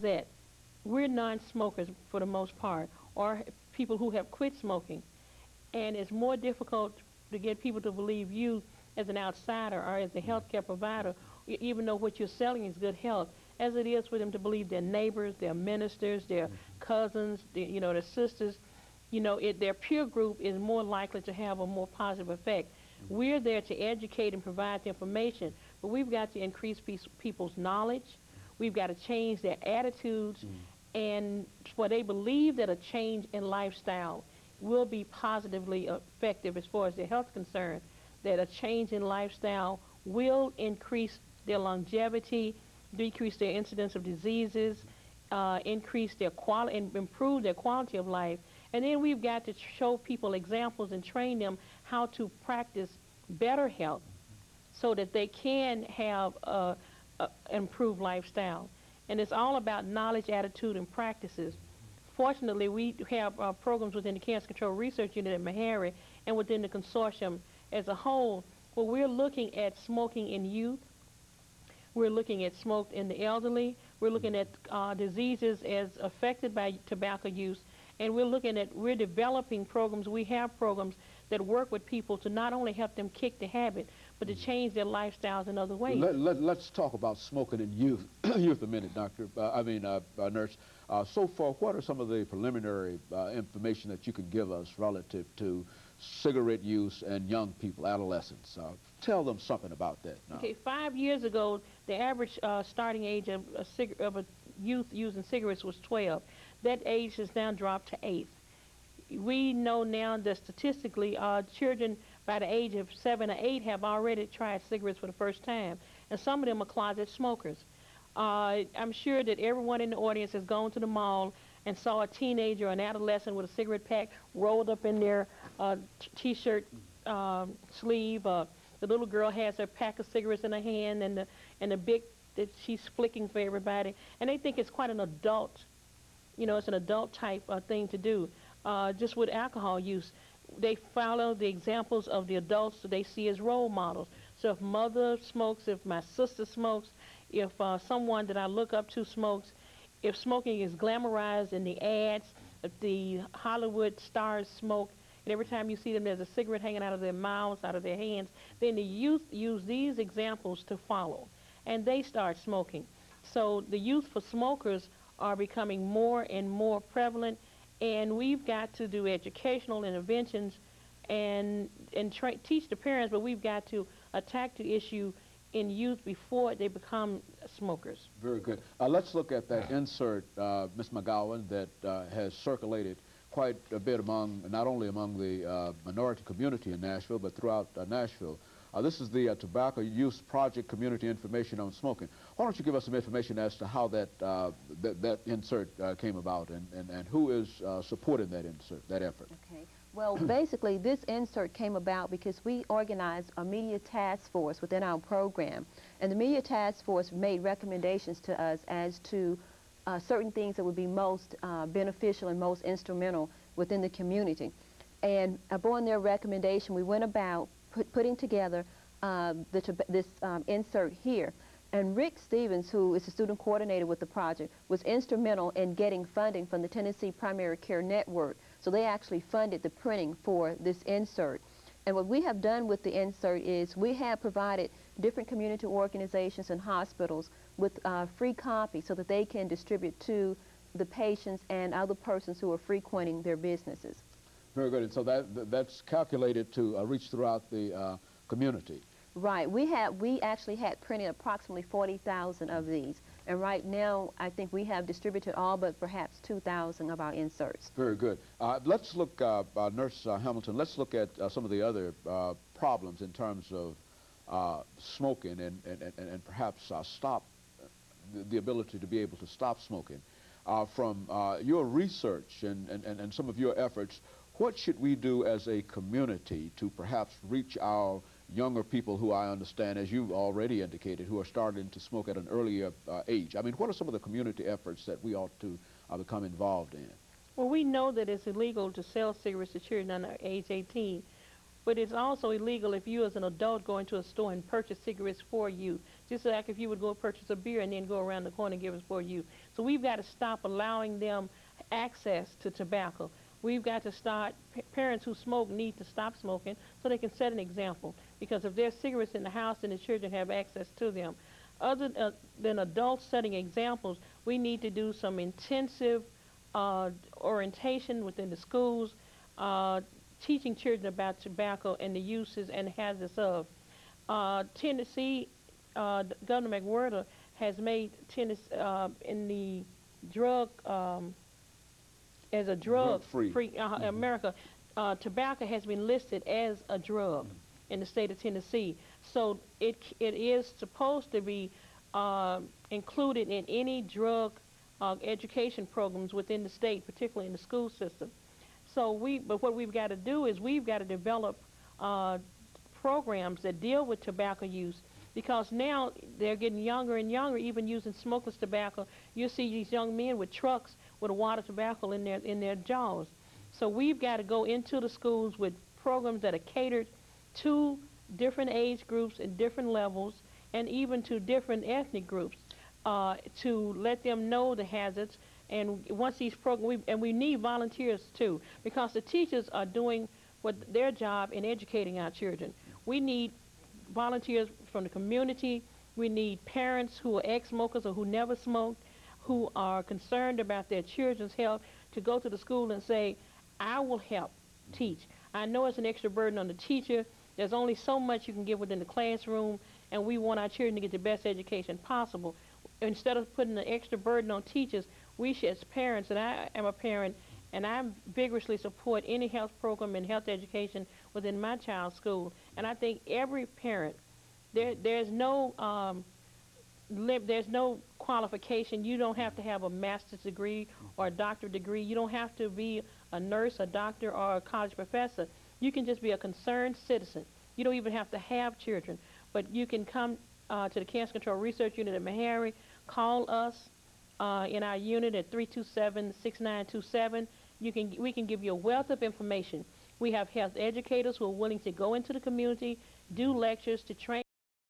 that we're non-smokers for the most part, or people who have quit smoking, and it's more difficult to get people to believe you as an outsider or as a healthcare provider, even though what you're selling is good health, as it is for them to believe their neighbors, their ministers, their cousins, their sisters. Their peer group is more likely to have a more positive effect. We're there to educate and provide the information, but we've got to increase people's knowledge. We've got to change their attitudes, and for they believe that a change in lifestyle will be positively effective as far as their health concerned, that a change in lifestyle will increase their longevity, decrease their incidence of diseases, increase their quality, and improve their quality of life. And then we've got to show people examples and train them how to practice better health so that they can have an improved lifestyle. And it's all about knowledge, attitude, and practices. Fortunately, we have programs within the Cancer Control Research Unit at Meharry and within the consortium as a whole, where we're looking at smoking in youth, we're looking at smoke in the elderly, we're looking at diseases as affected by tobacco use, and we're developing programs. We have programs that work with people to not only help them kick the habit, but to change their lifestyles in other ways. Let's talk about smoking in youth, youth a minute, nurse. So far, what are some of the preliminary information that you can give us relative to cigarette use and young people, adolescents? Tell them something about that now. Okay, 5 years ago, the average starting age of a youth using cigarettes was 12. That age has now dropped to 8. We know now that statistically, children by the age of 7 or 8 have already tried cigarettes for the first time, and some of them are closet smokers. I'm sure that everyone in the audience has gone to the mall and saw a teenager or an adolescent with a cigarette pack rolled up in their t-shirt sleeve. The little girl has her pack of cigarettes in her hand and the big that she's flicking for everybody, and they think it's quite an adult, it's an adult type thing to do. Just with alcohol use, they follow the examples of the adults that they see as role models. So if mother smokes, if my sister smokes, if someone that I look up to smokes, if smoking is glamorized in the ads, if the Hollywood stars smoke, and every time you see them there's a cigarette hanging out of their mouths, out of their hands, then the youth use these examples to follow, and they start smoking. So the youth for smokers are becoming more and more prevalent, and we've got to do educational interventions and teach the parents, but we've got to attack the issue in youth before they become smokers. Very good. Let's look at that insert, Ms. McGowan, that has circulated quite a bit not only among the minority community in Nashville, but throughout Nashville. This is the Tobacco Use Project Community Information on Smoking. Why don't you give us some information as to how that insert came about and who is supporting that insert, that effort? Okay. Well, basically, this insert came about because we organized a media task force within our program, and the media task force made recommendations to us as to certain things that would be most beneficial and most instrumental within the community. And upon their recommendation, we went about putting together this insert here. And Rick Stevens, who is the student coordinator with the project, was instrumental in getting funding from the Tennessee Primary Care Network. So they actually funded the printing for this insert. And what we have done with the insert is we have provided different community organizations and hospitals with free copies so that they can distribute to the patients and other persons who are frequenting their businesses. Very good. And so that's calculated to reach throughout the community. Right. We actually had printed approximately 40,000 of these, and right now I think we have distributed all but perhaps 2,000 of our inserts. Very good. Let's look, Nurse Hamilton, let's look at some of the other problems in terms of smoking and perhaps stop the ability to be able to stop smoking. From your research and some of your efforts, what should we do as a community to perhaps reach our younger people who I understand, as you've already indicated, who are starting to smoke at an earlier age? I mean, what are some of the community efforts that we ought to become involved in? Well, we know that it's illegal to sell cigarettes to children under age 18, but it's also illegal if you as an adult go into a store and purchase cigarettes for youth. just like if you would go purchase a beer and then go around the corner and give it for you. So we've got to stop allowing them access to tobacco. We've got to start, parents who smoke need to stop smoking so they can set an example. Because if there's cigarettes in the house, then the children have access to them. Other than adults setting examples, we need to do some intensive orientation within the schools, teaching children about tobacco and the uses and hazards of. Tennessee, Governor McWhorter has made Tennessee in the drug as a drug-free America. Tobacco has been listed as a drug in the state of Tennessee, so it is supposed to be included in any drug education programs within the state, particularly in the school system. So but what we've got to do is we've got to develop programs that deal with tobacco use, because now they're getting younger and younger, even using smokeless tobacco. You see these young men with trucks with a wad of tobacco in their jaws. So we've got to go into the schools with programs that are catered to different age groups and different levels, and even to different ethnic groups, to let them know the hazards. And once these programs, and we need volunteers too, because the teachers are doing their job in educating our children. We need volunteers from the community. We need parents who are ex-smokers or who never smoked, who are concerned about their children's health, to go to the school and say, I will help teach. I know it's an extra burden on the teacher. There's only so much you can give within the classroom, and we want our children to get the best education possible. Instead of putting an extra burden on teachers, we should, as parents, and I am a parent, and I vigorously support any health program and health education within my child's school. And I think every parent, there's no qualification. You don't have to have a master's degree or a doctorate degree. You don't have to be a nurse, a doctor, or a college professor. You can just be a concerned citizen. You don't even have to have children, but you can come to the Cancer Control Research Unit at Meharry, call us in our unit at 327-6927. We can give you a wealth of information. We have health educators who are willing to go into the community, do lectures to train